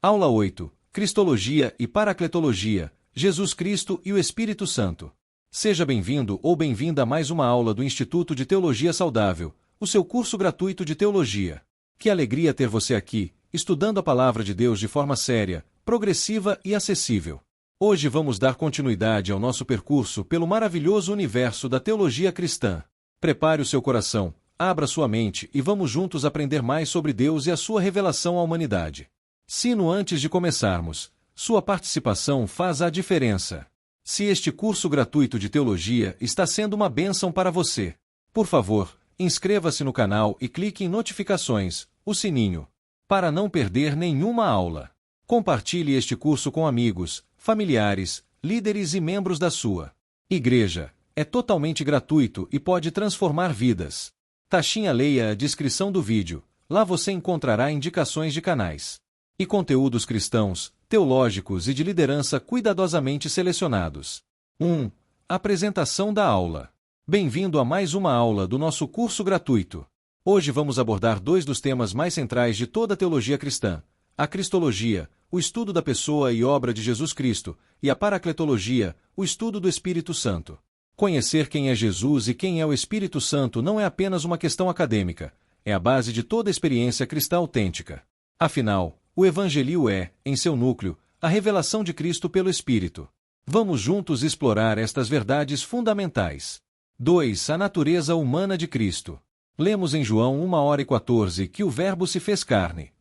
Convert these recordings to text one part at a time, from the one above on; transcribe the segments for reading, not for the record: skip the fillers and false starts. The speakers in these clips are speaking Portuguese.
Aula 8. Cristologia e Paracletologia, Jesus Cristo e o Espírito Santo. Seja bem-vindo ou bem-vinda a mais uma aula do Instituto de Teologia Saudável, o seu curso gratuito de teologia. Que alegria ter você aqui, estudando a Palavra de Deus de forma séria, progressiva e acessível. Hoje vamos dar continuidade ao nosso percurso pelo maravilhoso universo da teologia cristã. Prepare o seu coração, abra sua mente e vamos juntos aprender mais sobre Deus e a sua revelação à humanidade. Sino antes de começarmos, sua participação faz a diferença. Se este curso gratuito de teologia está sendo uma bênção para você, por favor, inscreva-se no canal e clique em notificações, o sininho, para não perder nenhuma aula. Compartilhe este curso com amigos, familiares, líderes e membros da sua igreja. É totalmente gratuito e pode transformar vidas. Taxinha, leia a descrição do vídeo, lá você encontrará indicações de canais e conteúdos cristãos, teológicos e de liderança cuidadosamente selecionados. 1. Apresentação da aula. Bem-vindo a mais uma aula do nosso curso gratuito. Hoje vamos abordar dois dos temas mais centrais de toda a teologia cristã: a cristologia, o estudo da pessoa e obra de Jesus Cristo, e a paracletologia, o estudo do Espírito Santo. Conhecer quem é Jesus e quem é o Espírito Santo não é apenas uma questão acadêmica, é a base de toda a experiência cristã autêntica. Afinal, o Evangelho é, em seu núcleo, a revelação de Cristo pelo Espírito. Vamos juntos explorar estas verdades fundamentais. 2. A natureza humana de Cristo. Lemos em João 1h14 que o Verbo se fez carne.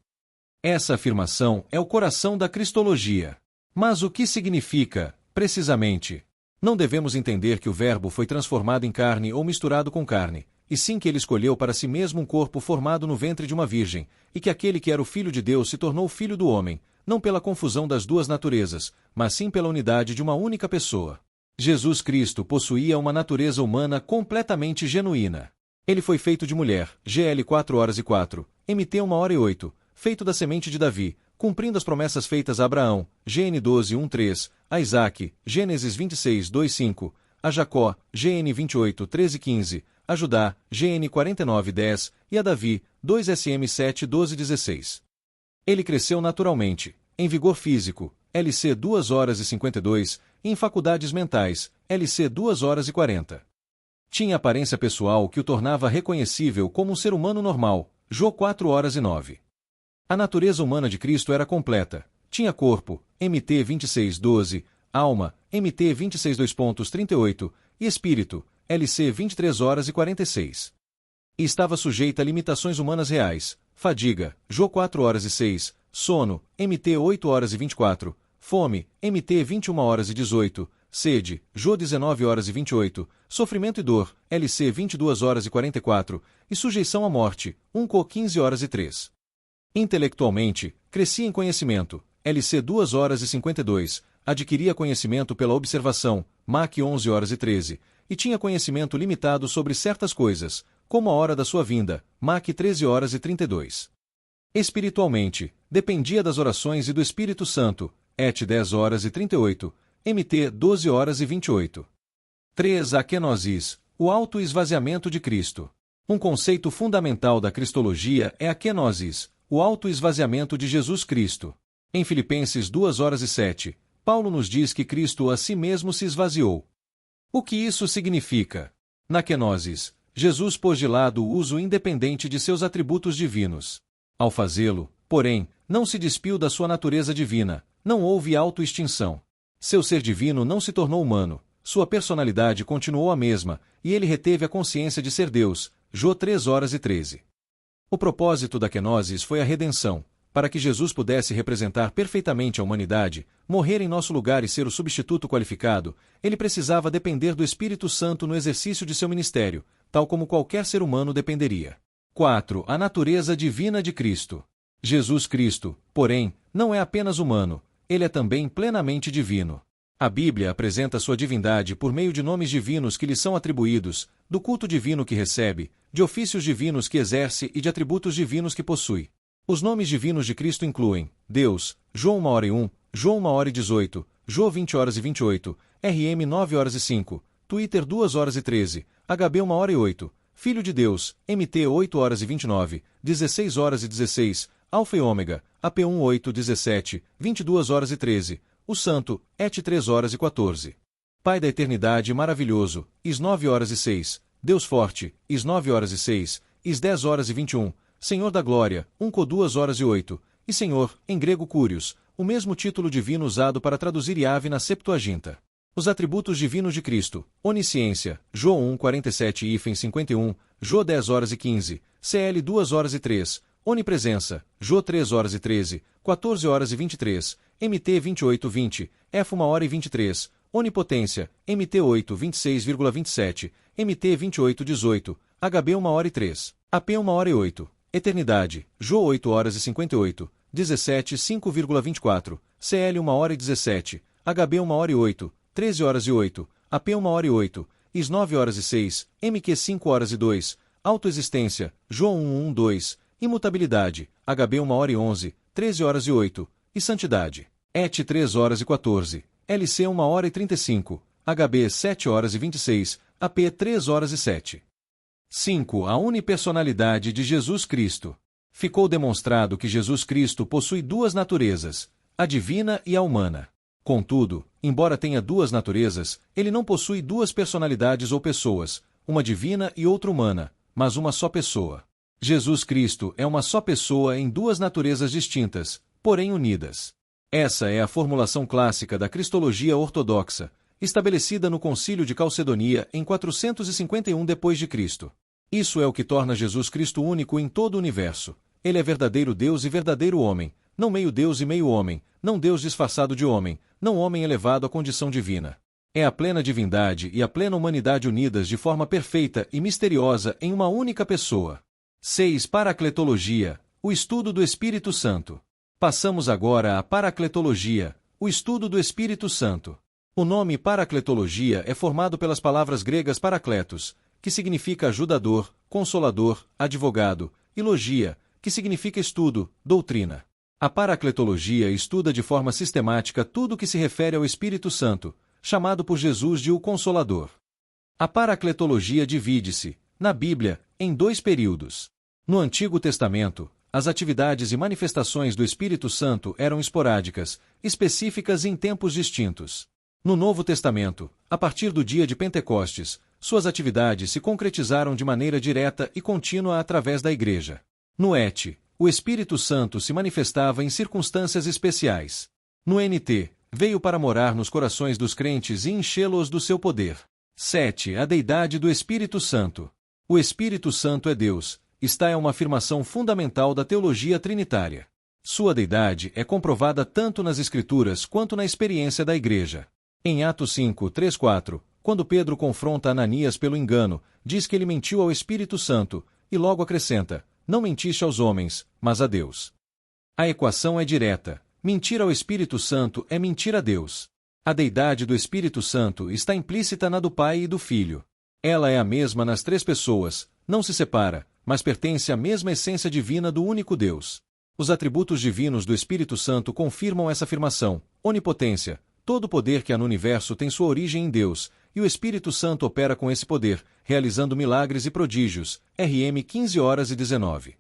Essa afirmação é o coração da cristologia. Mas o que significa, precisamente? Não devemos entender que o Verbo foi transformado em carne ou misturado com carne, e sim que ele escolheu para si mesmo um corpo formado no ventre de uma virgem, e que aquele que era o Filho de Deus se tornou filho do homem, não pela confusão das duas naturezas, mas sim pela unidade de uma única pessoa. Jesus Cristo possuía uma natureza humana completamente genuína. Ele foi feito de mulher, GL 4h04, MT 1h08, feito da semente de Davi, cumprindo as promessas feitas a Abraão, GN 12:1-3, a Isaac, Gênesis 26:2-5, a Jacó, GN 28:13-15, a Judá, GN 49:10, e a Davi, 2 SM 7:12-16. Ele cresceu naturalmente, em vigor físico, LC 2h52, e em faculdades mentais, LC 2h40. Tinha aparência pessoal que o tornava reconhecível como um ser humano normal, Jô 4h09. A natureza humana de Cristo era completa. Tinha corpo, MT 26:12, alma, MT 26:2.38, e espírito, LC 23h46. E estava sujeita a limitações humanas reais: fadiga, Jô 4h06, sono, MT 8h24, fome, MT 21h18, sede, Jô 19h28, sofrimento e dor, LC 22h44, e sujeição à morte, Co 15h03. Intelectualmente, crescia em conhecimento, LC 2h52, adquiria conhecimento pela observação, Mac 11h13, e tinha conhecimento limitado sobre certas coisas, como a hora da sua vinda, Mac 13h32. Espiritualmente, dependia das orações e do Espírito Santo, ET 10h38, MT 12h28. 3. A kenosis, o auto-esvaziamento de Cristo. Um conceito fundamental da cristologia é a kenosis, o auto-esvaziamento de Jesus Cristo. Em Filipenses 2h07, Paulo nos diz que Cristo a si mesmo se esvaziou. O que isso significa? Na kenosis, Jesus pôs de lado o uso independente de seus atributos divinos. Ao fazê-lo, porém, não se despiu da sua natureza divina, não houve autoextinção. Seu ser divino não se tornou humano, sua personalidade continuou a mesma, e ele reteve a consciência de ser Deus, Jô 3h13. O propósito da kenosis foi a redenção. Para que Jesus pudesse representar perfeitamente a humanidade, morrer em nosso lugar e ser o substituto qualificado, ele precisava depender do Espírito Santo no exercício de seu ministério, tal como qualquer ser humano dependeria. 4. A natureza divina de Cristo. Jesus Cristo, porém, não é apenas humano, ele é também plenamente divino. A Bíblia apresenta sua divindade por meio de nomes divinos que lhe são atribuídos, do culto divino que recebe, de ofícios divinos que exerce e de atributos divinos que possui. Os nomes divinos de Cristo incluem Deus, João 1h01, João 1h18, Jô 20h28, RM 9h05, Twitter 2h13, HB 1h08, Filho de Deus, MT 8h29, 16h16, Alfa e Ômega, AP1 8 17, 22 horas e 13, o Santo, Et 3 horas e 14. Pai da eternidade maravilhoso, Is 9 horas e 6, Deus forte, Is 9 horas e 6, Is 10 horas e 21, Senhor da glória, Unco 2 horas e 8, e Senhor, em grego Curios, o mesmo título divino usado para traduzir Yahvé na Septuaginta. Os atributos divinos de Cristo: onisciência, Jô 1 47 e 51, Jô 10 horas e 15, CL 2 horas e 3, onipresença, Jô 3 horas e 13, 14 horas e 23, MT 28 20, F 1 hora e 23, onipotência, MT 8 26,27, MT 28 18, HB 1 hora e 3, AP 1 hora e 8, eternidade, Jô 8 horas e 58, 17 5,24, CL 1 hora e 17, HB 1 hora e 8, 13 horas e 8, AP 1 hora e 8, IS 9 horas e 6, MQ 5 horas e 2, autoexistência, Jô 1 2, imutabilidade, HB 1 hora e 11, 13 horas e 8, e santidade, ET 3 horas e 14, LC 1 hora e 35, HB 7 horas e 26, AP 3 horas e 7. 5. A unipersonalidade de Jesus Cristo. Ficou demonstrado que Jesus Cristo possui duas naturezas, a divina e a humana. Contudo, embora tenha duas naturezas, ele não possui duas personalidades ou pessoas, uma divina e outra humana, mas uma só pessoa. Jesus Cristo é uma só pessoa em duas naturezas distintas, porém unidas. Essa é a formulação clássica da cristologia ortodoxa, estabelecida no Concílio de Calcedonia em 451 d.C. Isso é o que torna Jesus Cristo único em todo o universo. Ele é verdadeiro Deus e verdadeiro homem, não meio Deus e meio homem, não Deus disfarçado de homem, não homem elevado à condição divina. É a plena divindade e a plena humanidade unidas de forma perfeita e misteriosa em uma única pessoa. 6. Paracletologia, o estudo do Espírito Santo. Passamos agora à paracletologia, o estudo do Espírito Santo. O nome paracletologia é formado pelas palavras gregas paracletos, que significa ajudador, consolador, advogado, e logia, que significa estudo, doutrina. A paracletologia estuda de forma sistemática tudo o que se refere ao Espírito Santo, chamado por Jesus de o Consolador. A paracletologia divide-se, na Bíblia, em dois períodos. No Antigo Testamento, as atividades e manifestações do Espírito Santo eram esporádicas, específicas e em tempos distintos. No Novo Testamento, a partir do dia de Pentecostes, suas atividades se concretizaram de maneira direta e contínua através da Igreja. No ET, o Espírito Santo se manifestava em circunstâncias especiais. No NT, veio para morar nos corações dos crentes e enchê-los do seu poder. 7. A deidade do Espírito Santo. O Espírito Santo é Deus. Esta é uma afirmação fundamental da teologia trinitária. Sua deidade é comprovada tanto nas Escrituras quanto na experiência da Igreja. Em Atos 5, 3, 4, quando Pedro confronta Ananias pelo engano, diz que ele mentiu ao Espírito Santo, e logo acrescenta: não mentiste aos homens, mas a Deus. A equação é direta. Mentir ao Espírito Santo é mentir a Deus. A deidade do Espírito Santo está implícita na do Pai e do Filho. Ela é a mesma nas três pessoas, não se separa, mas pertence à mesma essência divina do único Deus. Os atributos divinos do Espírito Santo confirmam essa afirmação: onipotência. Todo poder que há no universo tem sua origem em Deus, e o Espírito Santo opera com esse poder, realizando milagres e prodígios. RM 15 horas e 19.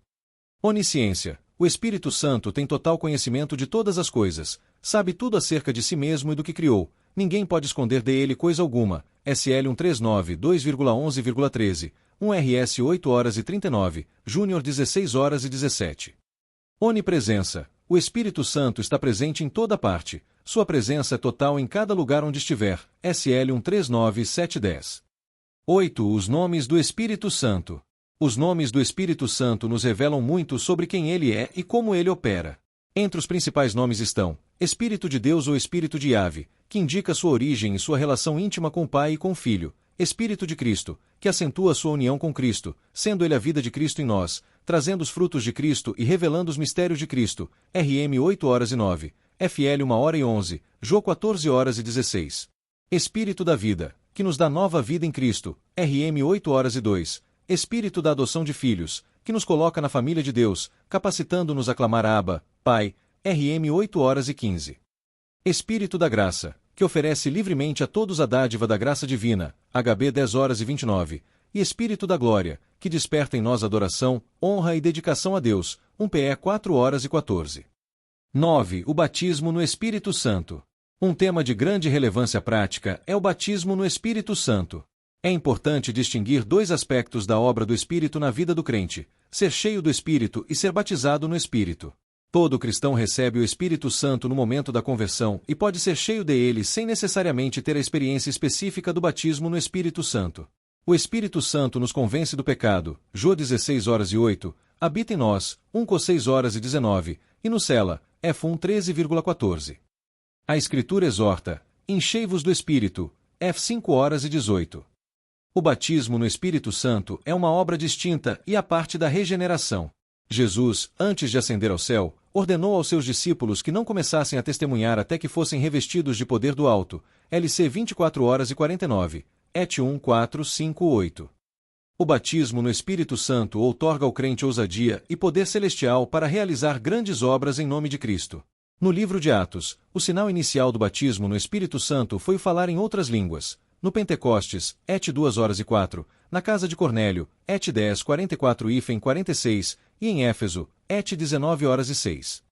Onisciência. O Espírito Santo tem total conhecimento de todas as coisas, sabe tudo acerca de si mesmo e do que criou. Ninguém pode esconder dele coisa alguma. SL 139, 2,11,13, 1RS 8 horas e 39, Júnior 16 horas e 17. Onipresença. O Espírito Santo está presente em toda parte. Sua presença é total em cada lugar onde estiver. SL 139, 710. 8. Os nomes do Espírito Santo. Os nomes do Espírito Santo nos revelam muito sobre quem ele é e como ele opera. Entre os principais nomes estão Espírito de Deus ou Espírito de Yahvé, que indica sua origem e sua relação íntima com o Pai e com o Filho. Espírito de Cristo, que acentua sua união com Cristo, sendo ele a vida de Cristo em nós, trazendo os frutos de Cristo e revelando os mistérios de Cristo. RM 8 horas e 9, FL 1 hora e 11, Jô 14 horas e 16. Espírito da vida, que nos dá nova vida em Cristo. RM 8 horas e 2. Espírito da adoção de filhos, que nos coloca na família de Deus, capacitando-nos a clamar Abba, Pai. RM 8 horas e 15. Espírito da graça, que oferece livremente a todos a dádiva da graça divina. HB 10 horas e 29. e Espírito da Glória, que desperta em nós adoração, honra e dedicação a Deus. 1 PE 4:14. 9. O batismo no Espírito Santo. Um tema de grande relevância prática é o batismo no Espírito Santo. É importante distinguir dois aspectos da obra do Espírito na vida do crente: ser cheio do Espírito e ser batizado no Espírito. Todo cristão recebe o Espírito Santo no momento da conversão e pode ser cheio dele sem necessariamente ter a experiência específica do batismo no Espírito Santo. O Espírito Santo nos convence do pecado, João 16:08, habita em nós, 1 Cor 6:19, e nos cela, F1 13,14. A Escritura exorta, enchei-vos do Espírito, F 5:18. O batismo no Espírito Santo é uma obra distinta e à parte da regeneração. Jesus, antes de ascender ao céu, ordenou aos seus discípulos que não começassem a testemunhar até que fossem revestidos de poder do alto, LC 24:49, Et 1 4 5 8. O batismo no Espírito Santo outorga ao crente ousadia e poder celestial para realizar grandes obras em nome de Cristo. No livro de Atos, o sinal inicial do batismo no Espírito Santo foi o falar em outras línguas. No Pentecostes, Et 2:04, na casa de Cornélio, Et 10:44-46, e em Éfeso, Et 19:06.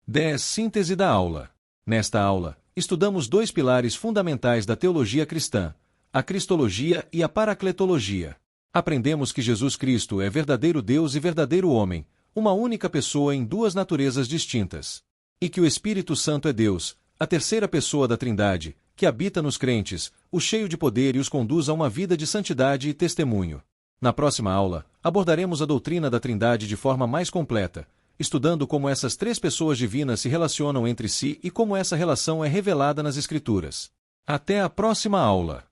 10. Síntese da aula. Nesta aula, estudamos dois pilares fundamentais da teologia cristã: a cristologia e a paracletologia. Aprendemos que Jesus Cristo é verdadeiro Deus e verdadeiro homem, uma única pessoa em duas naturezas distintas. E que o Espírito Santo é Deus, a terceira pessoa da Trindade, que habita nos crentes, o cheio de poder e os conduz a uma vida de santidade e testemunho. Na próxima aula, abordaremos a doutrina da Trindade de forma mais completa, estudando como essas três pessoas divinas se relacionam entre si e como essa relação é revelada nas Escrituras. Até a próxima aula!